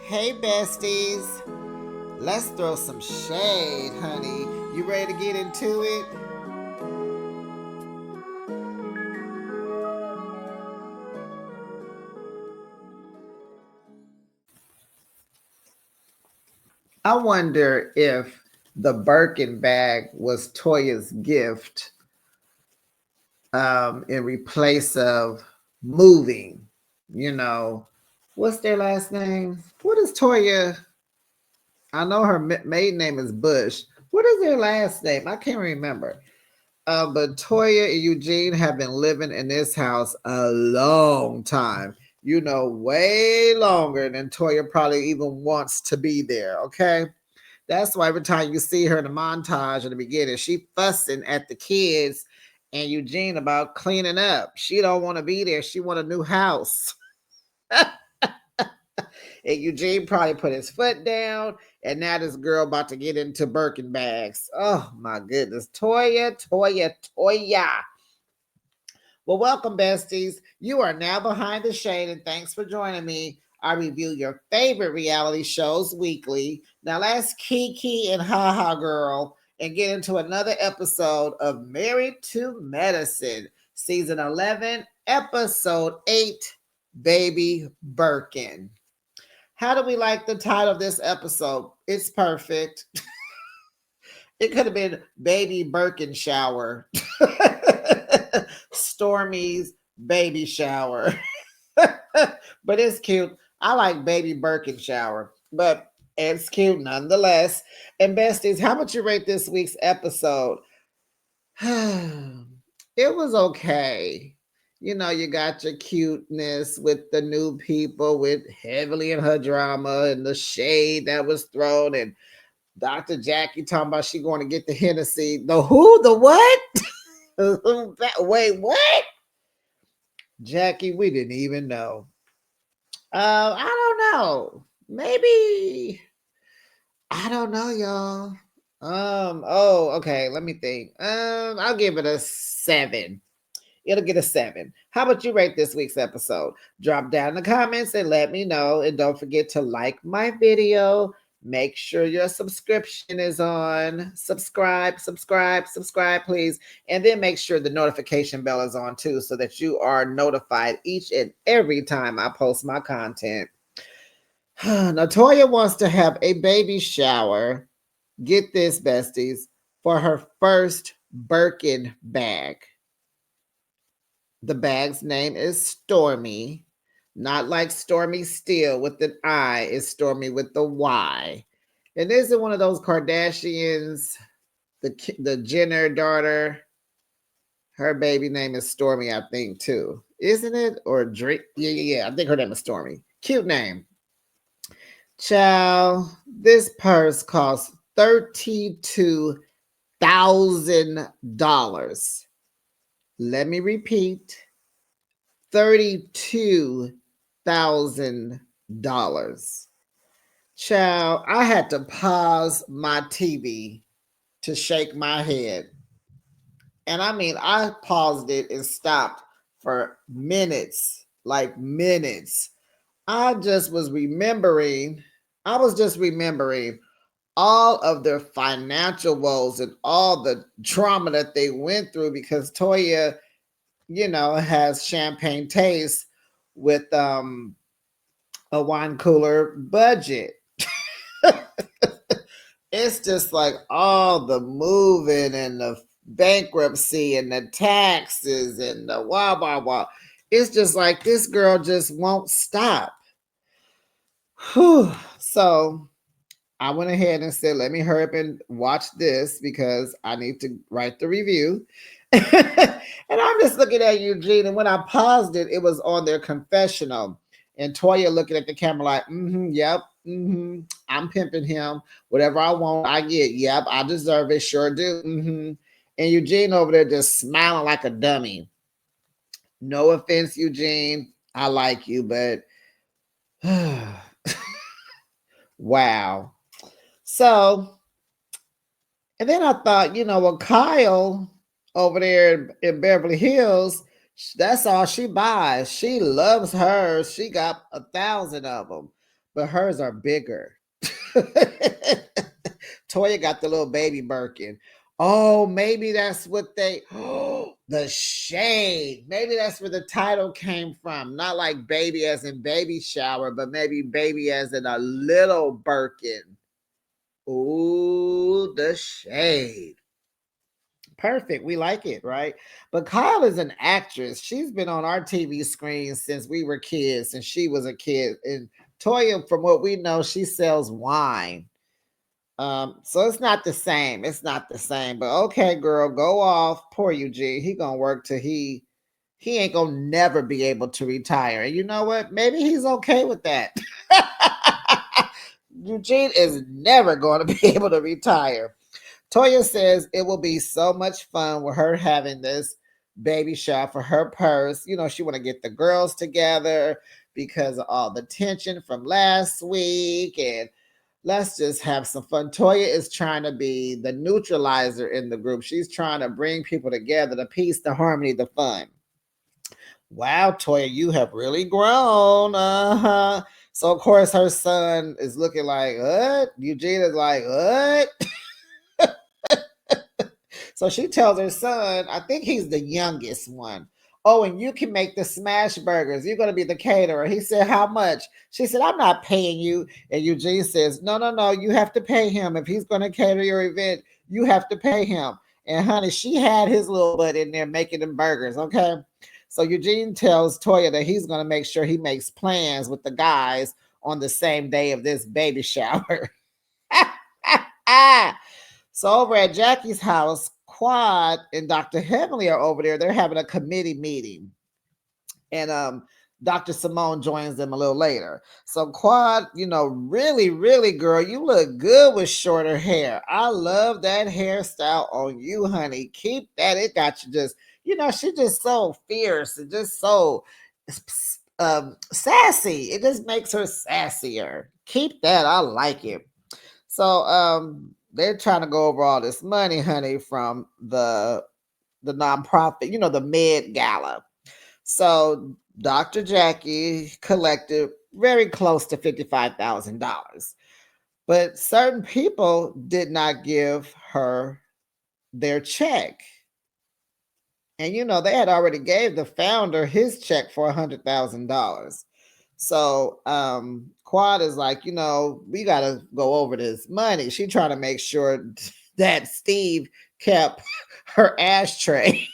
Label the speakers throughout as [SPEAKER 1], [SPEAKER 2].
[SPEAKER 1] Hey, besties. Let's throw some shade, honey. You ready to get into it? I wonder if the Birkin bag was Toya's gift in replace of moving. You know, what's their last name? What is Toya? I know her maiden name is Bush. What is their last name? I can't remember. But Toya and Eugene have been living in this house a long time. Way longer than Toya probably even wants to be there. Okay. That's why every time you see her in the montage in the beginning, she fussing at the kids and Eugene about cleaning up. She don't want to be there. She want a new house. And Eugene probably put his foot down, and now this girl about to get into Birkin bags. Oh my goodness. Toya, Toya, Toya. Well, welcome, besties. You are now behind the shade, and thanks for joining me. I review your favorite reality shows weekly. Now let's Kiki and Haha Girl and get into another episode of Married to Medicine, Season 11, Episode 8, Baby Birkin. How do we like the title of this episode? It's perfect. It could have been Baby Birkin Shower. Stormy's baby shower. But it's cute. I like Baby Birkin Shower, but it's cute nonetheless. And besties, how would you rate this week's episode? It was okay. You got your cuteness with the new people, with heavily in her drama and the shade that was thrown, and Dr. Jackie talking about she going to get the Hennessy. The who? The what? Wait, what? Jackie, we didn't even know. I don't know. Maybe I don't know, y'all. Okay, let me think. I'll give it a 7. It'll get a 7. How about you rate this week's episode? Drop down in the comments and let me know. And don't forget to like my video. Make sure your subscription is on. Subscribe, please. And then make sure the notification bell is on too, so that you are notified each and every time I post my content. Natoya wants to have a baby shower. Get this, besties, for her first Birkin bag. The bag's name is Stormy, not like Stormy Steele with an I, it's Stormy with the Y. And this is one of those Kardashians, the Jenner daughter. Her baby name is Stormy, I think, too. Isn't it? Or Drake? Yeah. I think her name is Stormy. Cute name. Child, this purse costs $32,000. Let me repeat, $32,000. Child, I had to pause my TV to shake my head. And I mean, I paused it and stopped for minutes, like minutes. I was just remembering all of their financial woes and all the trauma that they went through because Toya, has champagne taste with a wine cooler budget. It's just like all the moving and the bankruptcy and the taxes and the wah. It's just like this girl just won't stop. Whew. So I went ahead and said, let me hurry up and watch this because I need to write the review. And I'm just looking at Eugene, and when I paused it, it was on their confessional. And Toya looking at the camera like, yep, I'm pimping him. Whatever I want, I get. Yep, I deserve it. Sure do. And Eugene over there just smiling like a dummy. No offense, Eugene. I like you, but wow. So, and then I thought, well, Kyle over there in Beverly Hills, that's all she buys. She loves hers. She got 1,000 of them. but hers are bigger. Toya got the little baby Birkin. Oh, maybe that's what they. Oh, the shade. Maybe that's where the title came from. Not like baby as in baby shower, but maybe baby as in a little Birkin. Ooh, the shade. Perfect. We like it, right? But Kyle is an actress. She's been on our TV screens since we were kids, since she was a kid. And Toya, from what we know, she sells wine. So it's not the same. It's not the same. But okay, girl, go off. Poor Eugene. He gonna work till he ain't gonna never be able to retire. And you know what? Maybe he's okay with that. Eugene is never going to be able to retire. Toya says it will be so much fun with her having this baby shower for her purse. You know, she want to get the girls together because of all the tension from last week, and let's just have some fun. Toya is trying to be the neutralizer in the group. She's trying to bring people together, the peace, the harmony, the fun. Wow, Toya, you have really grown. Uh-huh. So of course her son is looking like, what? Eugene is like, what? So she tells her son, I think he's the youngest one. Oh, and you can make the smash burgers. You're going to be the caterer. He said, how much? She said, I'm not paying you. And Eugene says, no, no, no. You have to pay him. If he's going to cater your event, you have to pay him. And honey, she had his little butt in there making them burgers. Okay. So Eugene tells Toya that he's going to make sure he makes plans with the guys on the same day of this baby shower. So over at Jackie's house, Quad and Dr. Heavenly are over there. They're having a committee meeting. And Dr. Simone joins them a little later. So Quad, really, really, girl, you look good with shorter hair. I love that hairstyle on you, honey. Keep that. It got you just, she's just so fierce and just so sassy. It just makes her sassier. Keep that. I like it. So they're trying to go over all this money, honey, from the nonprofit, the Med Gala. So Dr. Jackie collected very close to $55,000. But certain people did not give her their check. And they had already gave the founder his check for $100,000. So Quad is like, we got to go over this money. She trying to make sure that Steve kept her ashtray,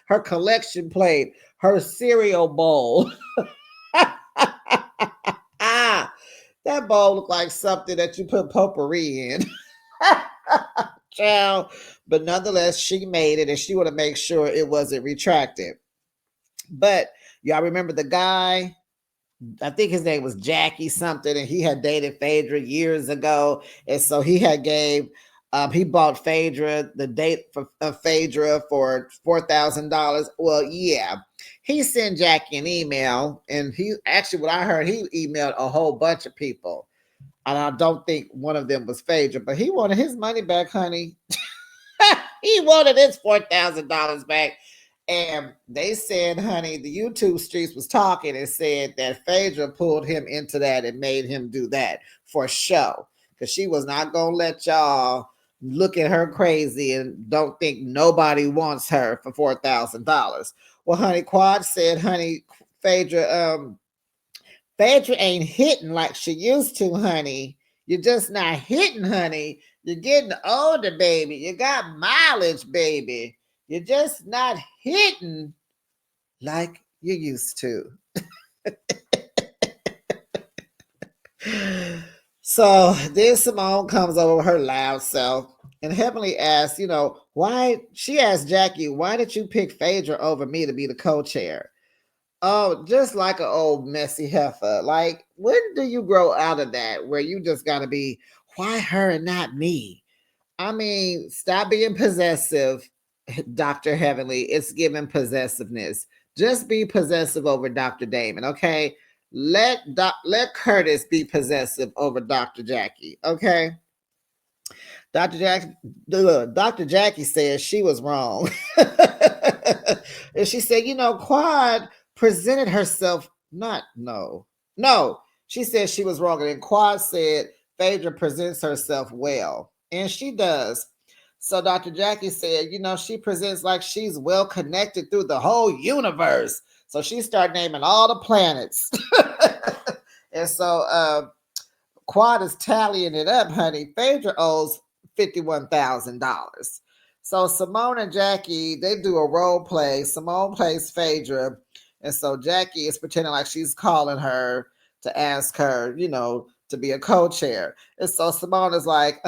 [SPEAKER 1] her collection plate, her cereal bowl. That bowl looked like something that you put potpourri in. Child. But nonetheless, she made it, and she want to make sure it wasn't retracted. But y'all remember the guy? I think his name was Jackie something, and he had dated Phaedra years ago, and so he had he bought Phaedra the date for Phaedra for $4,000. Well, yeah, he sent Jackie an email, and he actually, what I heard, he emailed a whole bunch of people, and I don't think one of them was Phaedra, but he wanted his money back, honey. He wanted his $4,000 back. And they said, honey, the YouTube streets was talking and said that Phaedra pulled him into that and made him do that for show. Because she was not going to let y'all look at her crazy and don't think nobody wants her for $4,000. Well, honey, Quad said, honey, Phaedra ain't hitting like she used to, honey. You're just not hitting, honey. You're getting older, baby. You got mileage, baby. You're just not hitting like you used to. So then Simone comes over with her loud self, and Heavenly asks, why? She asked Jackie, why did you pick Phaedra over me to be the co-chair? Oh, just like an old messy heifer. Like, when do you grow out of that where you just got to be, why her and not me? I mean, stop being possessive, Dr. Heavenly. It's giving possessiveness. Just be possessive over Dr. Damon, okay? Let Curtis be possessive over Dr. Jackie, okay? Dr. Jackie says she was wrong. And she said, Quad presented herself, no. She said she was wrong. And then Quad said Phaedra presents herself well. And she does. So Dr. Jackie said, she presents like she's well connected through the whole universe. So she started naming all the planets. And so Quad is tallying it up, honey. Phaedra owes $51,000. So Simone and Jackie, they do a role play. Simone plays Phaedra. And so Jackie is pretending like she's calling her to ask her, to be a co-chair. And so Simone is like,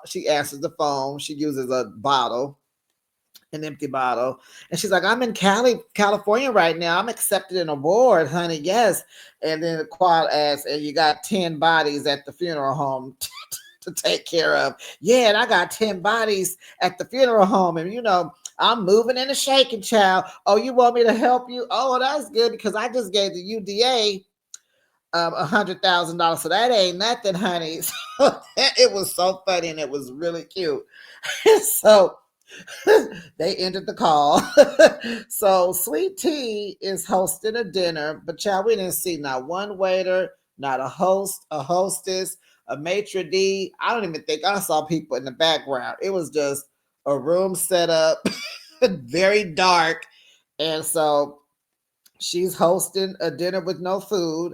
[SPEAKER 1] she answers the phone. She uses a bottle, an empty bottle. And she's like, I'm in California right now. I'm accepted an award, honey. Yes. And then the Quad asks, and you got 10 bodies at the funeral home to take care of. Yeah, and I got 10 bodies at the funeral home. And I'm moving and a shaking, child. Oh, you want me to help you? Oh, that's good because I just gave the UDA $100,000. So that ain't nothing, honey. So it was so funny and it was really cute. So they ended the call. So Sweet Tea is hosting a dinner, but child, we didn't see not one waiter, not a host, a hostess, a maitre d'. I don't even think I saw people in the background. It was just a room set up, very dark. And so she's hosting a dinner with no food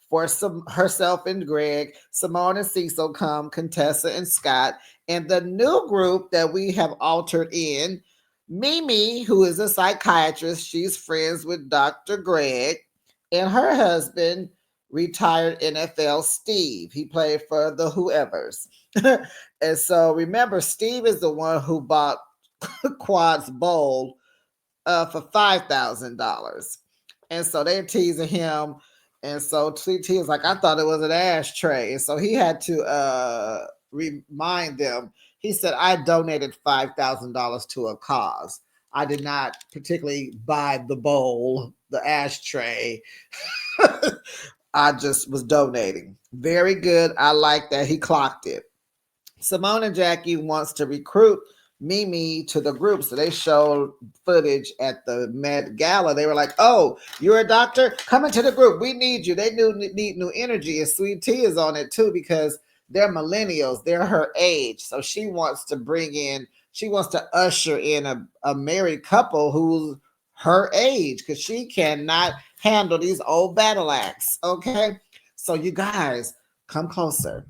[SPEAKER 1] for herself and Greg. Simone and Cecil come, Contessa and Scott. And the new group that we have altered in, Mimi, who is a psychiatrist, she's friends with Dr. Greg, and her husband, retired NFL Steve. He played for the Whoever's. And so remember, Steve is the one who bought Quad's bowl for $5,000. And so they're teasing him. And so Sweet Tea is like, I thought it was an ashtray. And so he had to remind them. He said, I donated $5,000 to a cause. I did not particularly buy the bowl, the ashtray. I just was donating. Very good. I like that. He clocked it. Simone and Jackie wants to recruit Mimi to the group. So they showed footage at the Met Gala. They were like, oh, you're a doctor? Come into the group. We need you. They need new energy. And Sweet Tea is on it too because they're millennials. They're her age. So she wants to usher in a married couple who's her age because she cannot handle these old battle acts. Okay. So you guys come closer.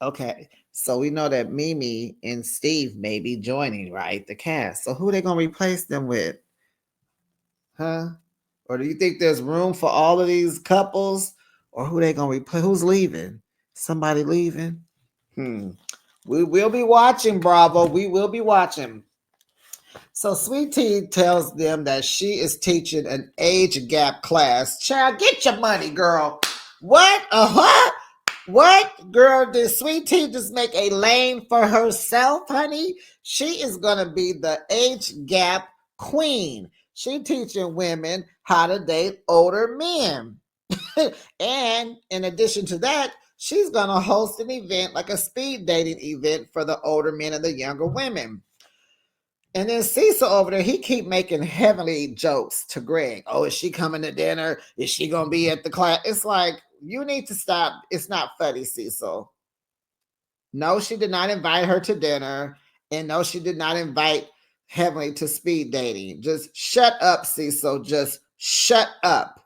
[SPEAKER 1] Okay. So we know that Mimi and Steve may be joining, right? The cast. So who are they going to replace them with? Huh? Or do you think there's room for all of these couples? Or who they going to replace? Who's leaving? Somebody leaving? We will be watching, Bravo. We will be watching. So Sweet Tea tells them that she is teaching an age gap class. Child, get your money, girl. What? What? Girl, did Sweet Tea just make a lane for herself, honey? She is going to be the age gap queen. She teaching women how to date older men. And in addition to that, she's going to host an event, like a speed dating event for the older men and the younger women. And then Cecil over there, he keep making heavenly jokes to Greg. Oh, is she coming to dinner? Is she going to be at the class? It's like, you need to stop. It's not funny, Cecil. No, she did not invite her to dinner. And no, she did not invite Heavenly to speed dating. Just shut up, Cecil. Just shut up.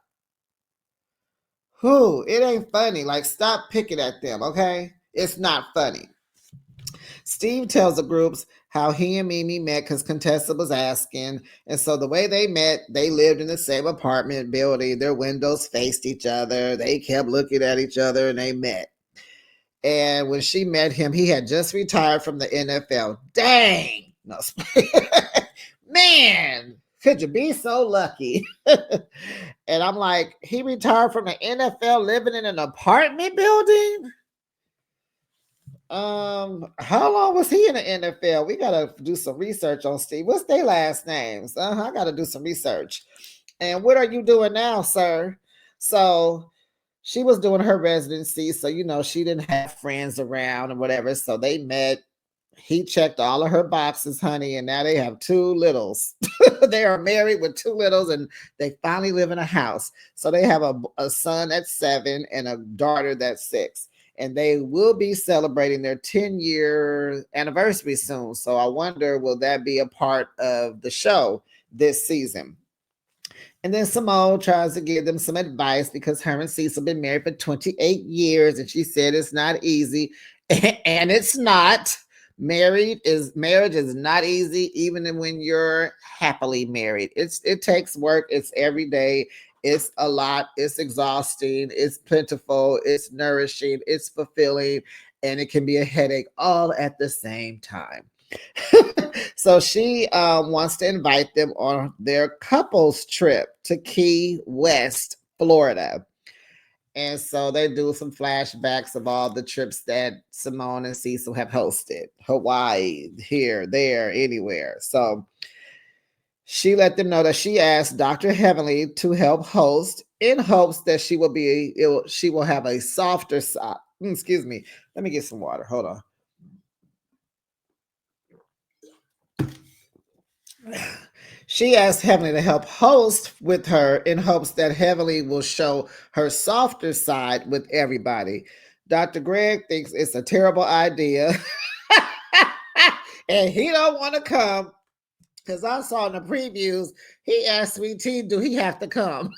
[SPEAKER 1] It ain't funny. Like, stop picking at them, okay? It's not funny. Steve tells the groups how he and Mimi met because Contessa was asking. And so the way they met, they lived in the same apartment building. Their windows faced each other. They kept looking at each other and they met. And when she met him, he had just retired from the NFL. Dang! No, man, could you be so lucky? And I'm like, he retired from the NFL living in an apartment building? How long was he in the NFL? We gotta do some research on Steve. What's their last names? I gotta do some research. And what are you doing now, sir? So she was doing her residency, so she didn't have friends around and whatever. So they met He checked all of her boxes, honey, and now they have two littles. They are married with two littles, and they finally live in a house. So they have a son that's 7 and a daughter that's 6. And they will be celebrating their 10-year anniversary soon. So I wonder, will that be a part of the show this season? And then Simone tries to give them some advice because her and Cecil been married for 28 years, and she said it's not easy, and it's not. Marriage is not easy, even when you're happily married. It takes work. It's every day. It's a lot. It's exhausting. It's plentiful. It's nourishing. It's fulfilling, and it can be a headache all at the same time. So she wants to invite them on their couples trip to Key West, Florida. And so they do some flashbacks of all the trips that Simone and Cecil have hosted: Hawaii, here, there, anywhere. So she let them know that she asked Dr. Heavenly to help host in hopes that she will have a softer side. Excuse me. Let me get some water. Hold on. She asked Heavenly to help host with her in hopes that Heavenly will show her softer side with everybody. Dr. Greg thinks it's a terrible idea. And he don't want to come because I saw in the previews, he asked Sweet Tea, do he have to come?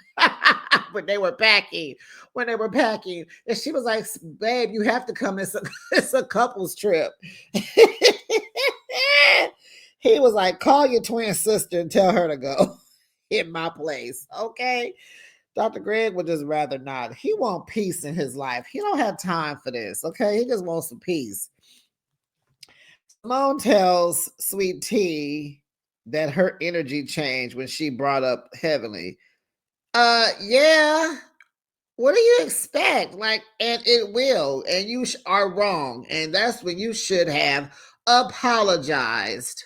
[SPEAKER 1] When they were packing. And she was like, babe, you have to come. It's a couples trip. He was like, call your twin sister and tell her to go in my place. Okay. Dr. Greg would just rather not. He wants peace in his life. He don't have time for this. Okay. He just wants some peace. Simone tells Sweet Tea that her energy changed when she brought up Heavenly. Yeah. What do you expect? Like, and it will, and you are wrong. And that's when you should have apologized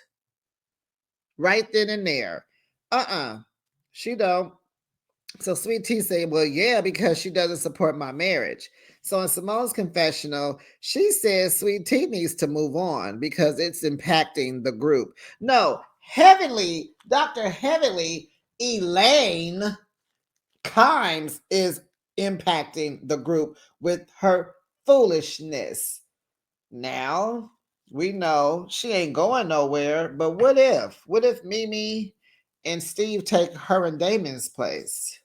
[SPEAKER 1] right then and there. She don't. So Sweet Tea said, well, yeah, because she doesn't support my marriage. So in Simone's confessional, she says Sweet Tea needs to move on because it's impacting the group. No, Heavenly, Dr. Heavenly, Elaine Kimes is impacting the group with her foolishness. Now, we know she ain't going nowhere, but what if? What if Mimi and Steve take her and Damon's place?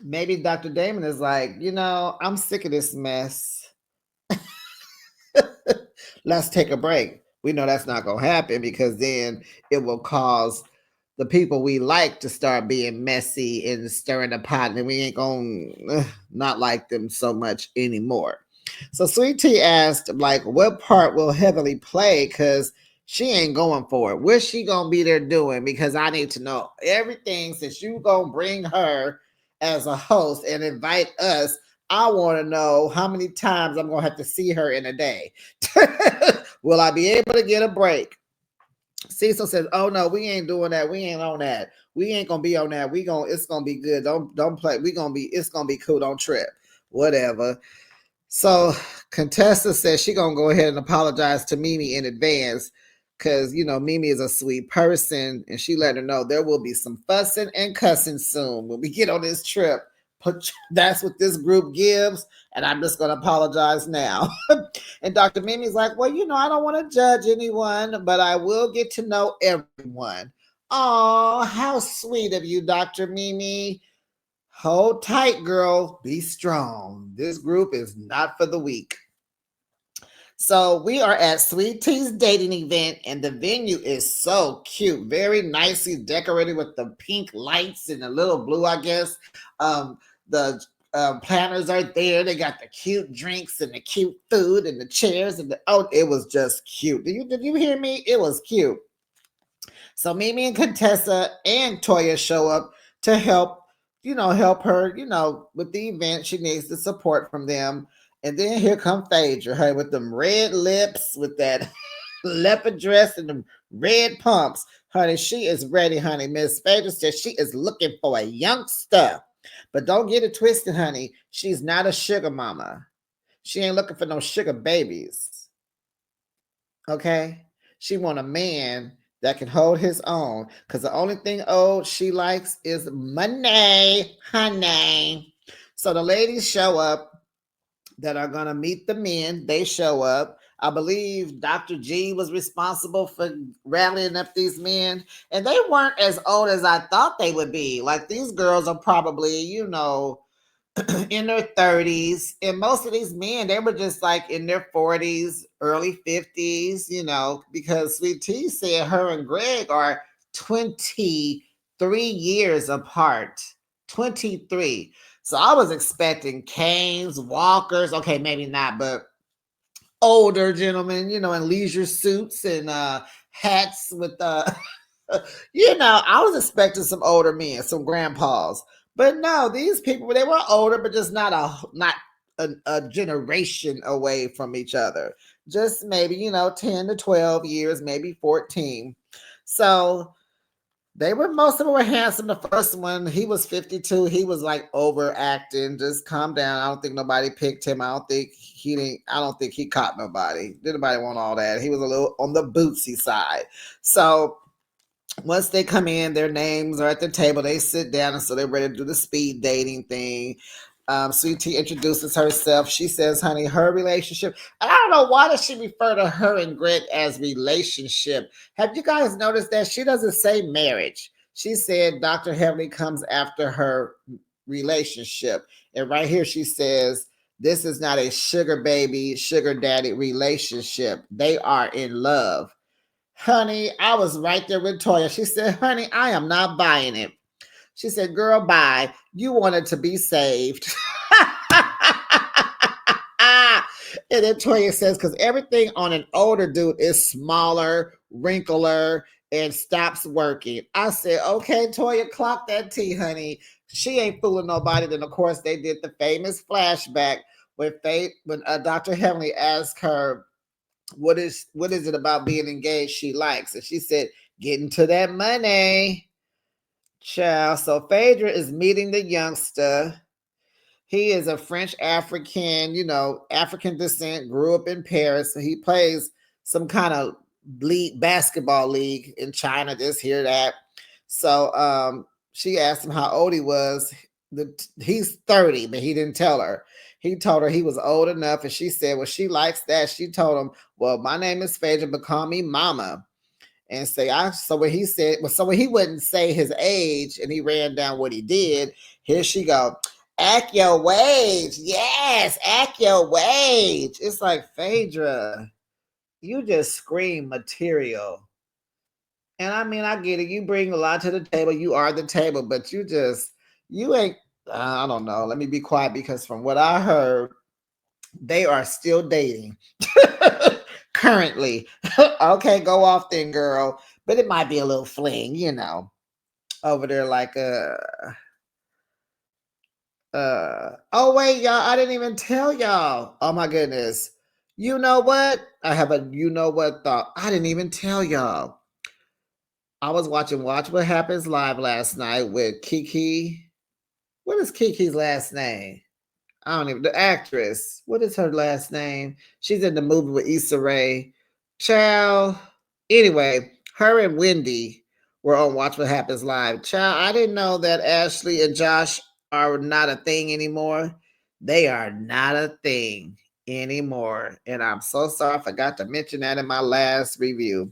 [SPEAKER 1] Maybe Dr. Damon is like, I'm sick of this mess. Let's take a break. We know that's not going to happen because then it will cause the people we like to start being messy and stirring the pot, and we ain't going to not like them so much anymore. So Sweet Tea asked, like, what part will Heavenly play? Because she ain't going for it. What's she going to be there doing? Because I need to know everything since you going to bring her as a host and invite us. I want to know how many times I'm going to have to see her in a day. Will I be able to get a break? Cecil says, "Oh no, we ain't doing that. We ain't on that. We ain't gonna be on that. It's gonna be good. Don't play. It's gonna be cool. Don't trip. Whatever." So Contessa says she gonna go ahead and apologize to Mimi in advance because Mimi is a sweet person, and she let her know there will be some fussing and cussing soon when we get on this trip. That's what this group gives, and I'm just gonna apologize now. And Dr. Mimi's like, well, I don't want to judge anyone, but I will get to know everyone. Oh, how sweet of you, Dr. Mimi. Hold tight, girl. Be strong. This group is not for the weak. So we are at Sweet Tea's dating event, and the venue is so cute. Very nicely decorated with the pink lights and the little blue, I guess. The planners are there. They got the cute drinks and the cute food and the chairs and it was just cute. Did you hear me? It was cute. So Mimi and Contessa and Toya show up to help her, with the event. She needs the support from them. And then here come Phaedra, hey, with them red lips, with that leopard dress and them red pumps. Honey, she is ready, honey. Miss Phaedra says she is looking for a youngster. But don't get it twisted, honey. She's not a sugar mama. She ain't looking for no sugar babies. Okay, she want a man that can hold his own. Cause the only thing old she likes is money, honey. So the ladies show up that are gonna meet the men. They show up. I believe Dr. G was responsible for rallying up these men, and they weren't as old as I thought they would be. Like these girls are probably, in their 30s, and most of these men they were just like in their 40s, early 50s, because Sweet Tea said her and Greg are 23 years apart. 23. So I was expecting canes, walkers, okay, maybe not, but older gentlemen, in leisure suits and hats with I was expecting some older men, some grandpas. But no, these people they were older, but just not a generation away from each other. Just maybe, 10 to 12 years, maybe 14. So they were most of them were handsome. The first one, he was 52. He was like overacting. Just calm down. I don't think nobody picked him. I don't think he caught nobody. Did nobody want all that? He was a little on the bootsy side. So once they come in, their names are at the table. They sit down, and so they're ready to do the speed dating thing. Sweet Tea introduces herself. She says, "Honey, her relationship." And I don't know why does she refer to her and Greg as relationship. Have you guys noticed that she doesn't say marriage? She said Dr. Heavenly comes after her relationship, and right here she says this is not a sugar baby, sugar daddy relationship. They are in love. Honey, I was right there with Toya. She said, honey, I am not buying it. She said, girl, bye. You wanted to be saved. And then Toya says, because everything on an older dude is smaller, wrinkler, and stops working. I said, okay, Toya, clock that tea, honey. She ain't fooling nobody. Then, of course, they did the famous flashback when Dr. Heavenly asked her, what is it about being engaged she likes? And she said, getting to that money. Child. So Phaedra is meeting the youngster. He is a French African, African descent, grew up in Paris. So he plays some kind of basketball league in China, just hear that. So she asked him how old he was. He's 30, but he didn't tell her. He told her he was old enough, and she said, well, she likes that. She told him, well, my name is Phaedra, but call me Mama. And say, so when he wouldn't say his age and he ran down what he did, here she go, act your wage. Yes, act your wage. It's like, Phaedra, you just scream material. And I mean, I get it. You bring a lot to the table. You are the table, but you ain't, I don't know. Let me be quiet because from what I heard, they are still dating currently. Okay, go off then, girl. But it might be a little fling, over there like oh wait, y'all, I didn't even tell y'all. Oh my goodness. You know what? I have a thought. I didn't even tell y'all. I was watching Watch What Happens Live last night with Kiki. What is Kiki's last name? I don't even, the actress. What is her last name? She's in the movie with Issa Rae. Child. Anyway, her and Wendy were on Watch What Happens Live. Child, I didn't know that Ashley and Josh are not a thing anymore. They are not a thing anymore. And I'm so sorry I forgot to mention that in my last review.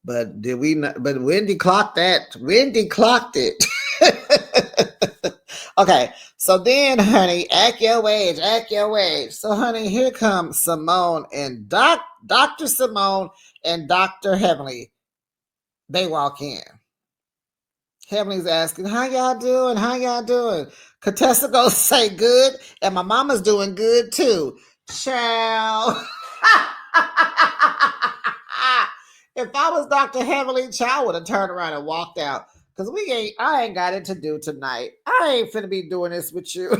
[SPEAKER 1] But did we not? But Wendy clocked that. Wendy clocked it. Okay, so then, honey, act your age, act your age. So, honey, here comes Simone and Dr. Simone and Dr. Heavenly. They walk in. Heavenly's asking, how y'all doing? How y'all doing? Contessa goes say good, and my mama's doing good too. Child. If I was Dr. Heavenly, child would have turned around and walked out. Cause I ain't got it to do tonight. I ain't finna be doing this with you.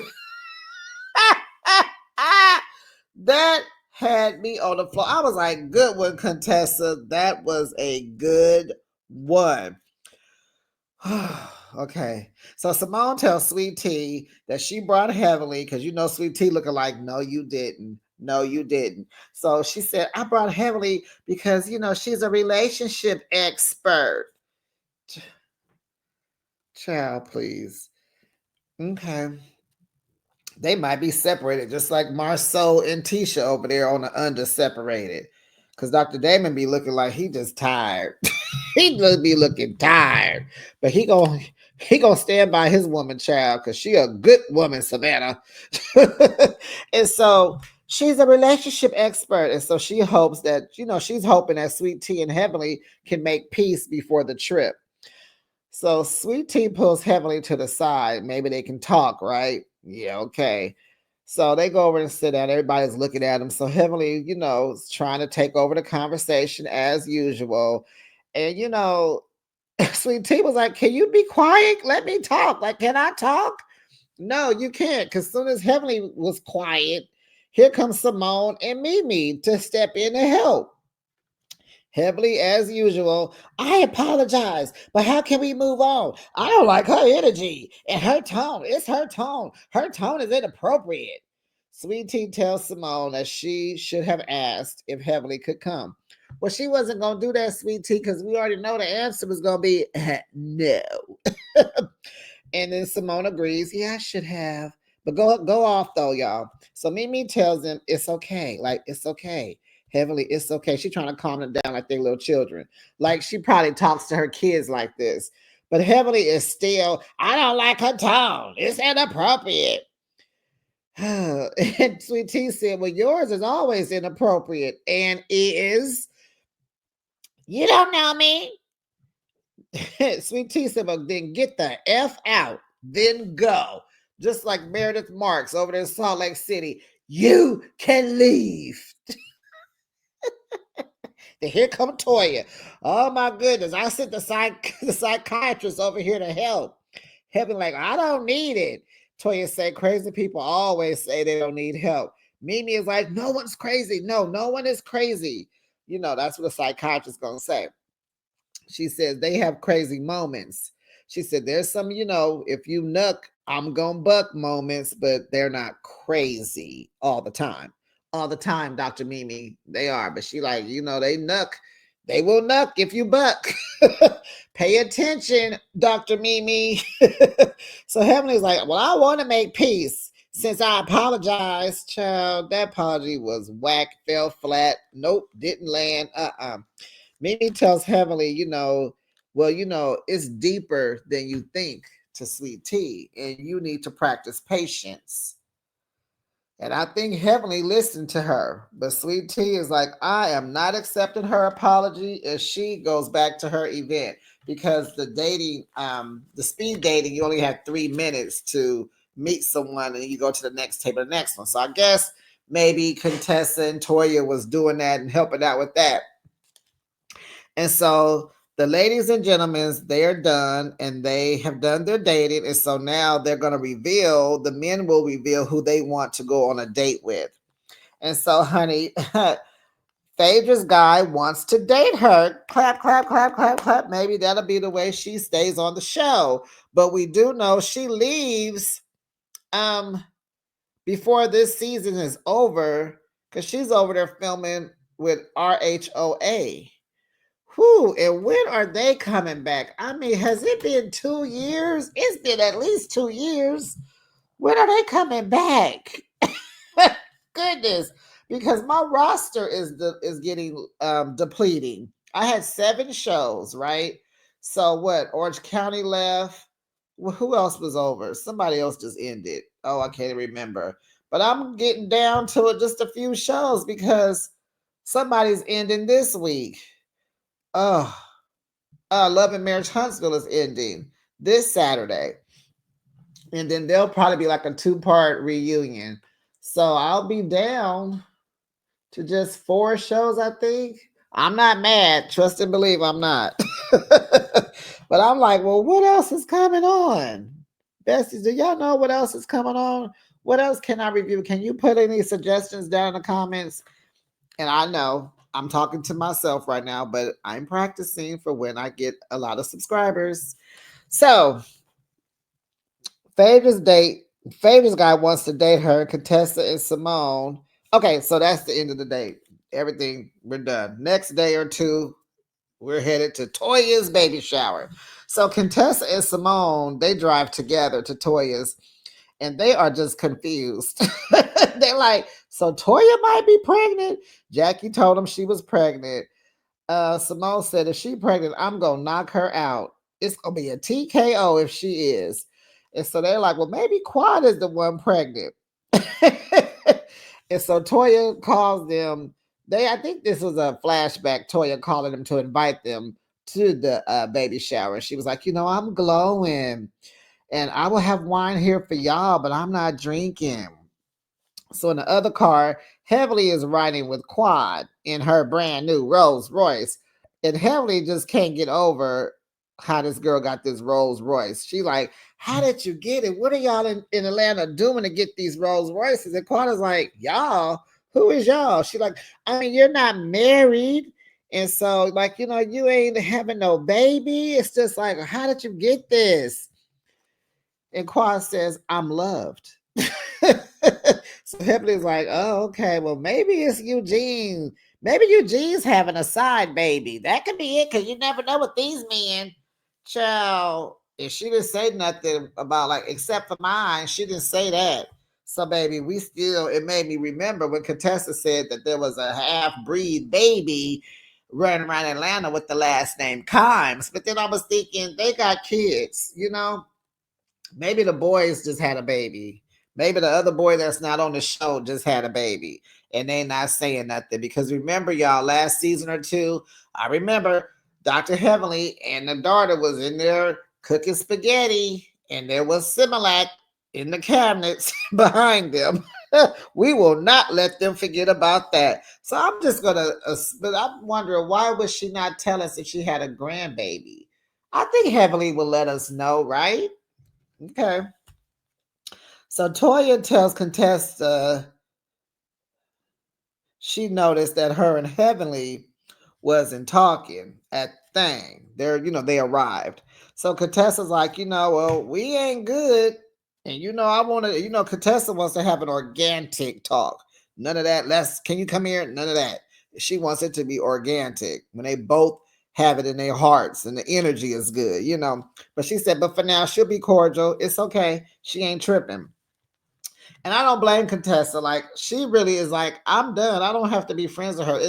[SPEAKER 1] That had me on the floor. I was like, good one, Contessa. That was a good one. Okay. So Simone tells Sweet Tea that she brought Heavenly because Sweet Tea looking like, no, you didn't. No, you didn't. So she said, I brought Heavenly because, she's a relationship expert. Ch- Child, please. Okay. They might be separated, just like Marceau and Tisha over there on the under separated. Because Dr. Damon be looking like he just tired. He just be looking tired. But he gonna stand by his woman child because she a good woman, Savannah. And so she's a relationship expert. And so she hopes that, she's hoping that Sweet Tea and Heavenly can make peace before the trip. So Sweet Tea pulls Heavenly to the side. Maybe they can talk, right? Yeah, okay. So they go over and sit down. Everybody's looking at him. So Heavenly, is trying to take over the conversation as usual. And, Sweet Tea was like, can you be quiet? Let me talk. Like, can I talk? No, you can't. Because soon as Heavenly was quiet, here comes Simone and Mimi to step in to help. Heavily as usual. I apologize, but how can we move on? I don't like her energy and her tone. It's her tone. Her tone is inappropriate. Sweet Tea tells Simone that she should have asked if Heavenly could come. Well, she wasn't going to do that, Sweet Tea, because we already know the answer was going to be no. And then Simone agrees, yeah, I should have. But go off though, y'all. So Mimi tells him it's okay. Like, it's okay. Heavily, it's okay. She's trying to calm them down like they're little children. Like she probably talks to her kids like this. But Heavily is still, I don't like her tone. It's inappropriate. And Sweet Tea said, well, yours is always inappropriate. And is, you don't know me. Sweet Tea said, well, then get the F out, then go. Just like Meredith Marks over there in Salt Lake City. You can leave. Then here come Toya. Oh my goodness. I sent the psychiatrist over here to help. Heaven like, I don't need it. Toya said, crazy people always say they don't need help. Mimi is like, no one's crazy. No one is crazy. That's what a psychiatrist gonna say. She says they have crazy moments. She said there's some, if you nuck, I'm gonna buck moments, but they're not crazy all the time. All the time, Dr. Mimi, they are. But she like, they nuck. They will nuck if you buck. Pay attention, Dr. Mimi. So Heavenly's like, well, I want to make peace. Since I apologized, child, that apology was whack, fell flat. Nope, didn't land. Mimi tells Heavenly, well, it's deeper than you think to Sweet Tea, and you need to practice patience. And I think Heavenly listened to her, but Sweet Tea is like, I am not accepting her apology as she goes back to her event because the speed dating, you only have 3 minutes to meet someone and you go to the next table, the next one. So I guess maybe Contessa and Toya was doing that and helping out with that. And so the ladies and gentlemen, they are done and they have done their dating. And so now they're going to the men will reveal who they want to go on a date with. And so, honey, Phaedra's guy wants to date her. Clap, clap, clap, clap, clap. Maybe that'll be the way she stays on the show. But we do know she leaves before this season is over because she's over there filming with RHOA. Whew, and when are they coming back? I mean, has it been 2 years? It's been at least 2 years. When are they coming back? Goodness, because my roster is getting depleting. I had 7 shows, right? So what? Orange County left. Well, who else was over? Somebody else just ended. Oh, I can't remember. But I'm getting down to it, just a few shows because somebody's ending this week. Oh, Love and Marriage Huntsville is ending this Saturday. And then there'll probably be like a 2-part reunion. So I'll be down to just 4 shows, I think. I'm not mad. Trust and believe I'm not. But I'm like, well, what else is coming on? Besties, do y'all know what else is coming on? What else can I review? Can you put any suggestions down in the comments? And I know I'm talking to myself right now, but I'm practicing for when I get a lot of subscribers. So, Phaedra's guy wants to date her, Contessa and Simone. Okay, so that's the end of the day. Everything, we're done. Next day or two, we're headed to Toya's baby shower. So Contessa and Simone, they drive together to Toya's and they are just confused. They're like, so Toya might be pregnant. Jackie told them she was pregnant. Simone said, if she pregnant, I'm gonna knock her out. It's gonna be a TKO if she is. And so they're like, well, maybe Quad is the one pregnant. And so Toya calls them. I think this was a flashback. Toya calling them to invite them to the baby shower. She was like, I'm glowing, and I will have wine here for y'all, but I'm not drinking. So in the other car, Heavenly is riding with Quad in her brand new Rolls Royce. And Heavenly just can't get over how this girl got this Rolls Royce. She like, how did you get it? What are y'all in Atlanta doing to get these Rolls Royces? And Quad is like, y'all, who is y'all? She like, I mean, you're not married. And so, like, you ain't having no baby. It's just like, how did you get this? And Quad says, I'm loved. So Hipley's like, oh, okay, well, maybe it's Eugene. Maybe Eugene's having a side baby. That could be it, because you never know with these men. Child, if she didn't say nothing about, like, except for mine, she didn't say that. So, baby, it made me remember when Contessa said that there was a half-breed baby running around Atlanta with the last name Kimes. But then I was thinking, they got kids. Maybe the boys just had a baby. Maybe the other boy that's not on the show just had a baby and they not saying nothing. Because remember, y'all, last season or two, I remember Dr. Heavenly and the daughter was in there cooking spaghetti and there was Similac in the cabinets behind them. We will not let them forget about that. So I'm just gonna, but I'm wondering, why would she not tell us if she had a grandbaby? I think Heavenly will let us know, right? Okay. So Toya tells Contessa she noticed that her and Heavenly wasn't talking at thing. They arrived. So Contessa's like, well, we ain't good. And I want to, Contessa wants to have an organic talk. None of that. Can you come here? None of that. She wants it to be organic when they both have it in their hearts and the energy is good. But she said, but for now, she'll be cordial. It's okay. She ain't tripping. And I don't blame Contessa. Like, she really is like, I'm done. I don't have to be friends with her.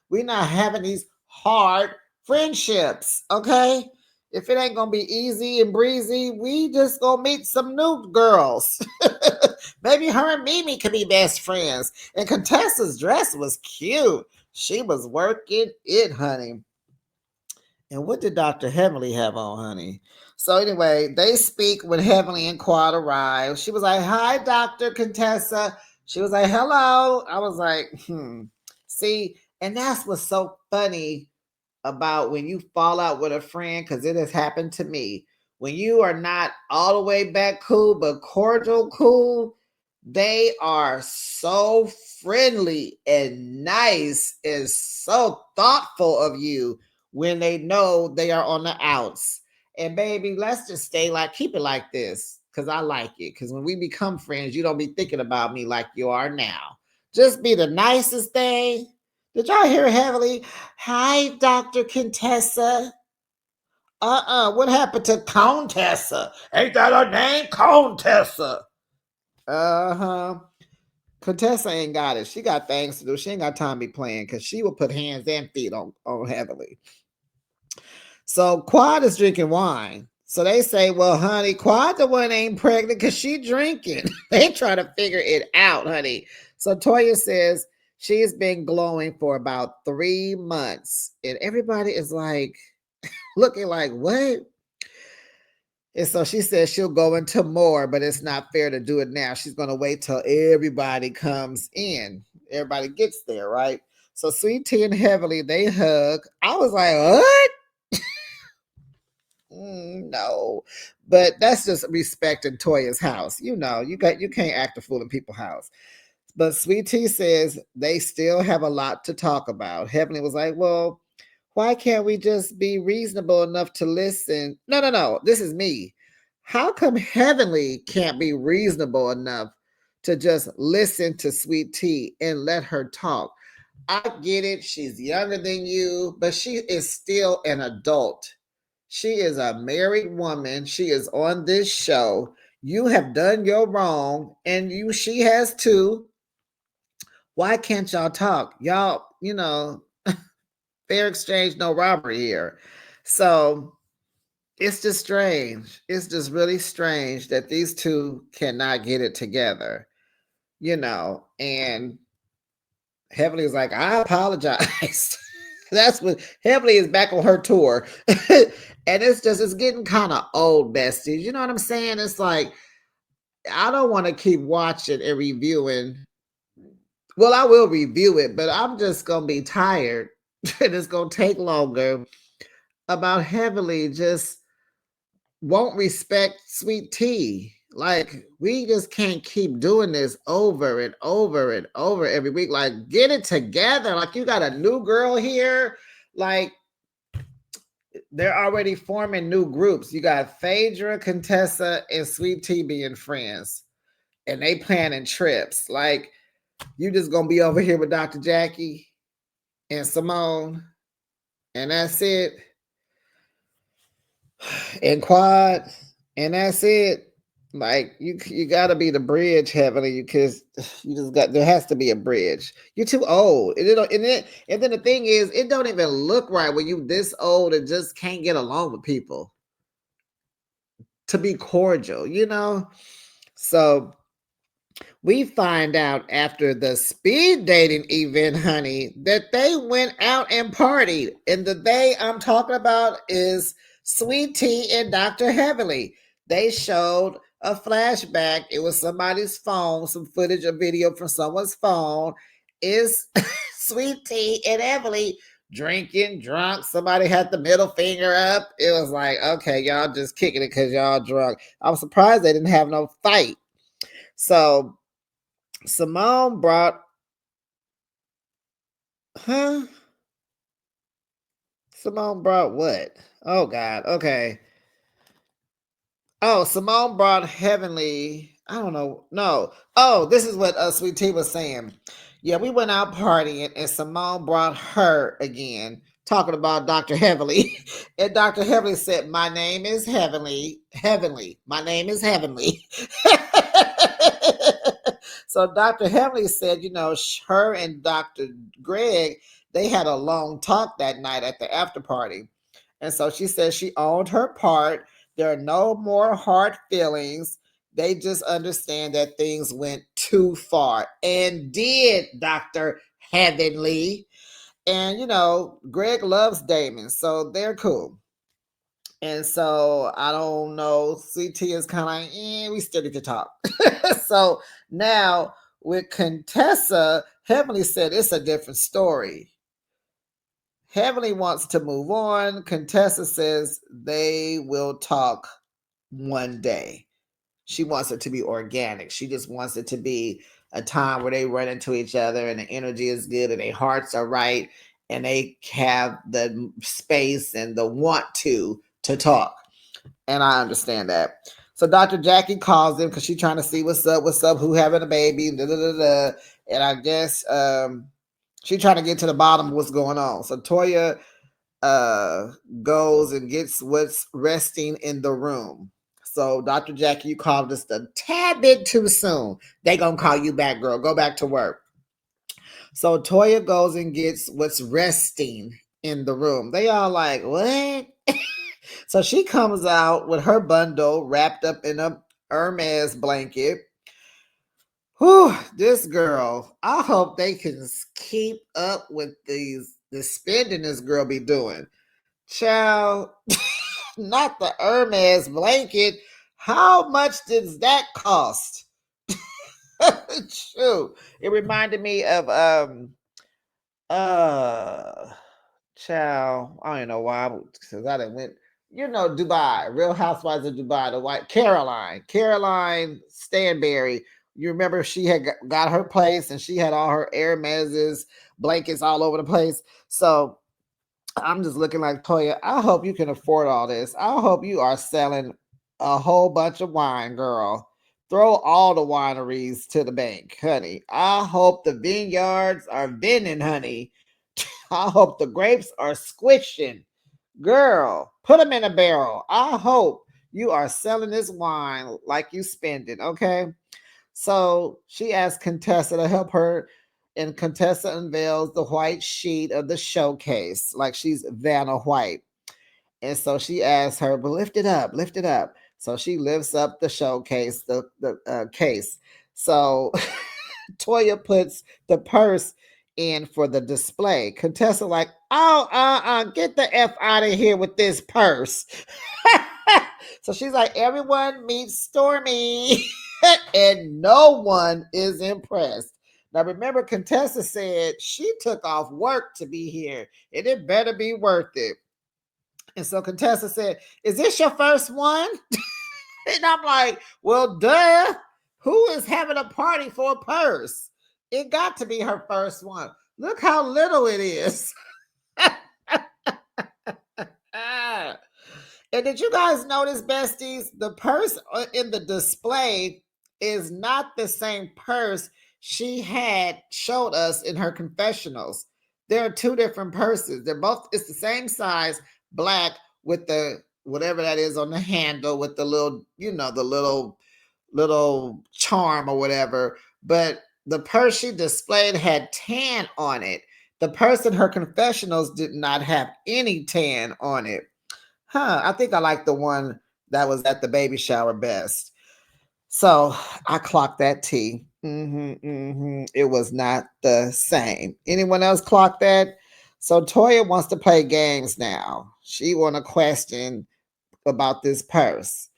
[SPEAKER 1] We're not having these hard friendships. Okay. If it ain't gonna be easy and breezy, we just gonna meet some new girls. Maybe her and Mimi could be best friends. And Contessa's dress was cute. She was working it, honey. And what did Dr. Heavenly have on, honey? So anyway, they speak when Heavenly and Quad arrive. She was like, hi, Dr. Contessa. She was like, hello. I was like, See, and that's what's so funny about when you fall out with a friend, because it has happened to me. When you are not all the way back cool, but cordial cool, they are so friendly and nice and so thoughtful of you when they know they are on the outs. And baby, let's just keep it like this, because I like it. Because when we become friends, you don't be thinking about me like you are now. Just be the nicest thing. Did y'all hear Heavenly? Hi, Dr. Contessa. What happened to Countessa? Ain't that her name? Countessa. Uh-huh. Contessa ain't got it. She got things to do. She ain't got time to be playing, because she will put hands and feet on Heavenly. So Quad is drinking wine. So they say, well, honey, Quad the one ain't pregnant because she drinking. They try to figure it out, honey. So Toya says she's been glowing for about 3 months. And everybody is like, looking like, what? And so she says she'll go into more, but it's not fair to do it now. She's going to wait till everybody comes in. Everybody gets there, right? So Sweet Tea and Heavenly, they hug. I was like, what? No, but that's just respecting Toya's house. You can't act a fool in people's house. But Sweet Tea says they still have a lot to talk about. Heavenly was like, well, why can't we just be reasonable enough to listen? No. This is me. How come Heavenly can't be reasonable enough to just listen to Sweet Tea and let her talk. I get it. She's younger than you, but she is still an adult. She is a married woman. She is on this show. You have done your wrong, and she has too. Why can't y'all talk? Y'all, fair exchange, no robbery here. So it's just strange. It's just really strange that these two cannot get it together, and Heavenly is like, I apologize. That's what Heavenly is back on her tour. And it's getting kind of old, besties. You know what I'm saying? It's like, I don't want to keep watching and reviewing. Well, I will review it, but I'm just going to be tired and it's going to take longer about Heavenly just won't respect Sweet Tea. Like, we just can't keep doing this over and over and over every week. Like, get it together. Like, you got a new girl here. Like, they're already forming new groups. You got Phaedra, Contessa, and Sweet Tea being friends. And they planning trips. Like, you just gonna be over here with Dr. Jackie and Simone, and that's it. And Quad, and that's it. Like, you gotta be the bridge, Heavenly, because you just got, there has to be a bridge. You're too old. And then the thing is, it don't even look right when you this old and just can't get along with people. To be cordial. So we find out after the speed dating event, honey, that they went out and partied. And the they I'm talking about is Sweet Tea and Dr. Heavenly. They showed a flashback. It was somebody's phone, some footage, a video from someone's phone. Is Sweet Tea and Heavenly drinking, drunk. Somebody had the middle finger up. It was like, okay, y'all just kicking it because y'all drunk. I'm surprised they didn't have no fight. So Simone brought, huh? Simone brought what? Oh God. Okay. Oh, Simone brought Heavenly. I don't know. No. Oh, this is what Sweet Tea was saying. Yeah, we went out partying and Simone brought her again, talking about Dr. Heavenly. And Dr. Heavenly said, my name is Heavenly. Heavenly. My name is Heavenly. So Dr. Heavenly said, her and Dr. Greg, they had a long talk that night at the after party. And so she said she owned her part. There are no more hard feelings. They just understand that things went too far. And did, Dr. Heavenly. And, Greg loves Damon, so they're cool. And so I don't know. CT is kind of like, we still need to talk. So now with Contessa, Heavenly said it's a different story. Heavenly wants to move on. Contessa says they will talk one day. She wants it to be organic. She just wants it to be a time where they run into each other and the energy is good and their hearts are right and they have the space and the want to talk. And I understand that. So Dr. Jackie calls him because she's trying to see what's up, who having a baby, da, da, da, da. And I guess she's trying to get to the bottom of what's going on. So Toya goes and gets what's resting in the room. So Dr. Jackie, you called us a tad bit too soon. They gonna call you back, girl. Go back to work. So Toya goes and gets what's resting in the room. They all like, what? So she comes out with her bundle wrapped up in a Hermes blanket. Whew, this girl, I hope they can keep up with the spending this girl be doing. Child, not the Hermes blanket. How much does that cost? True. It reminded me of child. I don't even know why, because I didn't went. Dubai, Real Housewives of Dubai, the white Caroline Stanberry. You remember she had got her place and she had all her Hermes's blankets all over the place. So I'm just looking like, Toya, I hope you can afford all this. I hope you are selling a whole bunch of wine, girl, Throw all the wineries to the bank, honey. I hope the vineyards are vending, honey. I hope the grapes are squishing. Girl, put them in a barrel. I hope you are selling this wine like you spend it, okay? So she asked Contessa to help her, and Contessa unveils the white sheet of the showcase, like she's Vanna White. And so she asked her, but lift it up, lift it up. So she lifts up the showcase, the case. So Toya puts the purse in for the display. Contessa like, oh, get the F out of here with this purse. So she's like, everyone meet Stormy. And no one is impressed. Now remember, Contessa said she took off work to be here, and it better be worth it. And so Contessa said, is this your first one? And I'm like, well, duh. Who is having a party for a purse? It got to be her first one. Look how little it is. And did you guys notice, besties? The purse in the display is not the same purse she had showed us in her confessionals. There are two different purses. They're both, it's the same size, black, with the whatever that is on the handle, with the little, the little charm or whatever. But the purse she displayed had tan on it. The purse in her confessionals did not have any tan on it. I think I like the one that was at the baby shower best. So I clocked that T. It was not the same. Anyone else clock that? So Toya wants to play games now. She want to question about this purse.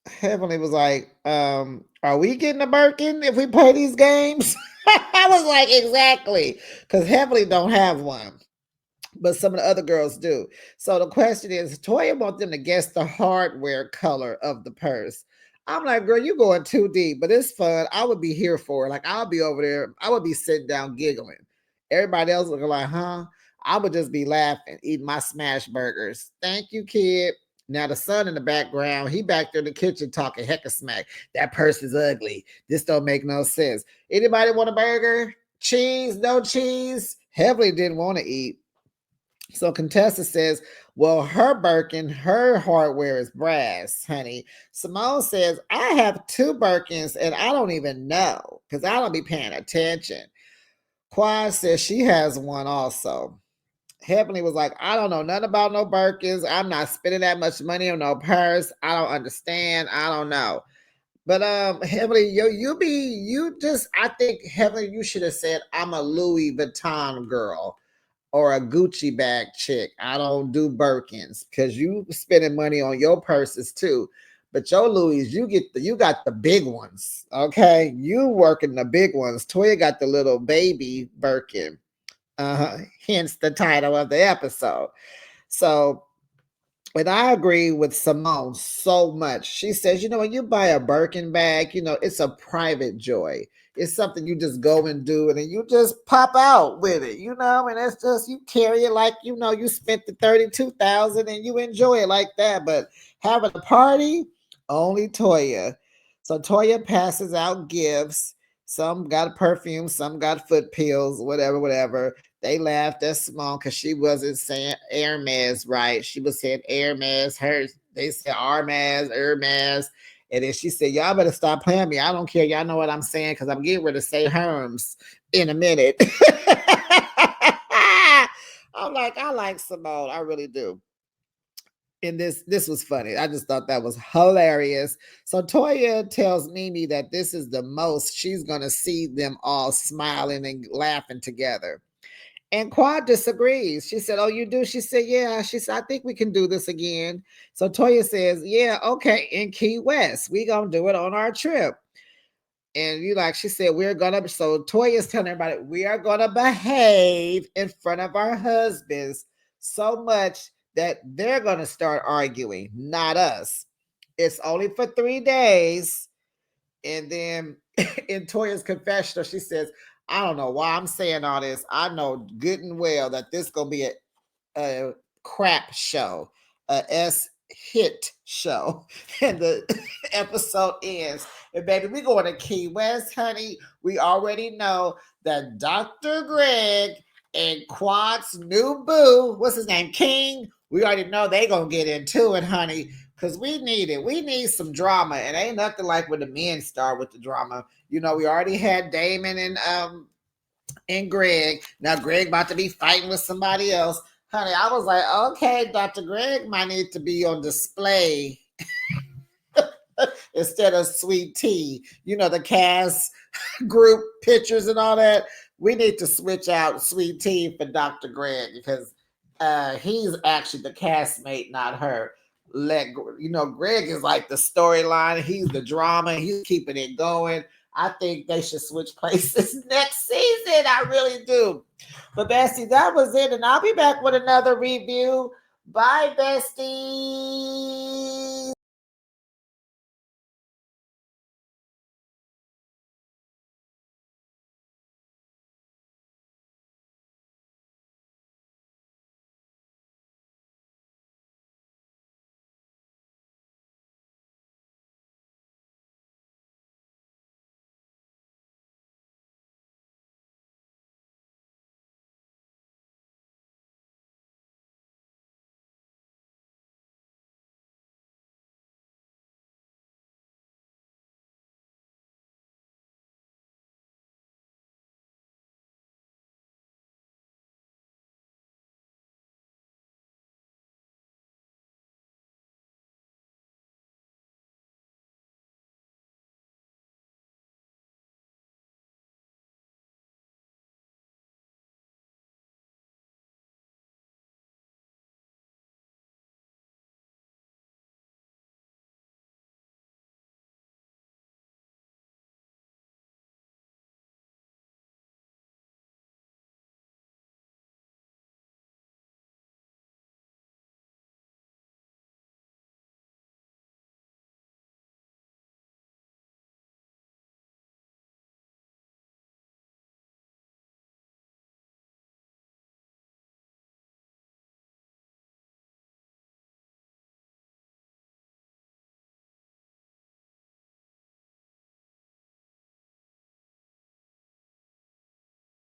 [SPEAKER 1] Heavenly was like, are we getting a Birkin if we play these games? I was like, exactly. Because Heavenly don't have one, but some of the other girls do. So the question is, Toya wants them to guess the hardware color of the purse. I'm like, girl, you going too deep, but it's fun. I would be here for it. Like, I'll be over there. I would be sitting down giggling. Everybody else looking like, huh? I would just be laughing, eating my smash burgers. Thank you, kid. Now the son in the background, he back there in the kitchen talking heck of smack. That purse is ugly. This don't make no sense. Anybody want a burger? Cheese? No cheese? Heavily didn't want to eat. So Contessa says, well, her Birkin, her hardware is brass, honey. Simone says, I have two Birkins and I don't even know because I don't be paying attention. Quad says she has one also. Heavenly was like, I don't know nothing about no Birkins. I'm not spending that much money on no purse. I don't understand. I don't know. But Heavenly, you just, I think Heavenly, you should have said I'm a Louis Vuitton girl or a Gucci bag chick. I don't do Birkins because you spending money on your purses too. But your Louis, you got the big ones. Okay. You working the big ones. Toya got the little baby Birkin. Hence the title of the episode. So, and I agree with Simone so much. She says, when you buy a Birkin bag, it's a private joy. It's something you just go and do, and then you just pop out with it, and it's just, you carry it like, you spent the 32,000 and you enjoy it like that. But having a party, only Toya. So Toya passes out gifts. Some got a perfume, some got foot pills, whatever, whatever. They laughed at Simone because she wasn't saying Hermes right. She was saying Hermes. They said Hermes. And then she said, y'all better stop playing me. I don't care. Y'all know what I'm saying because I'm getting ready to say Hermes in a minute. I'm like, I like Simone. I really do. And this was funny. I just thought that was hilarious. So Toya tells Mimi that this is the most she's going to see them all smiling and laughing together. And Quad disagrees. She said, oh, you do? She said, yeah. She said, I think we can do this again. So Toya says, yeah, okay, in Key West. We gonna do it on our trip. And she said, so Toya's telling everybody, we are gonna behave in front of our husbands so much that they're gonna start arguing, not us. It's only for 3 days. And then in Toya's confessional, she says, I don't know why I'm saying all this. I know good and well that this is going to be a crap show, a hit show. And the episode ends. And baby, we going to Key West, honey. We already know that Dr. Greg and Quad's new boo, what's his name, King, we already know they gonna get into it, honey, because we need it. We need some drama. And ain't nothing like when the men start with the drama. You know, we already had Damon and Greg. Now Greg about to be fighting with somebody else. Honey, I was like, okay, Dr. Greg might need to be on display instead of Sweet Tea. You know, the cast group pictures and all that. We need to switch out Sweet Tea for Dr. Greg because he's actually the castmate, not her. Greg is like the storyline. He's the drama. He's keeping it going. I think they should switch places next season. I really do. But Bestie, that was it. And I'll be back with another review. Bye, Bestie.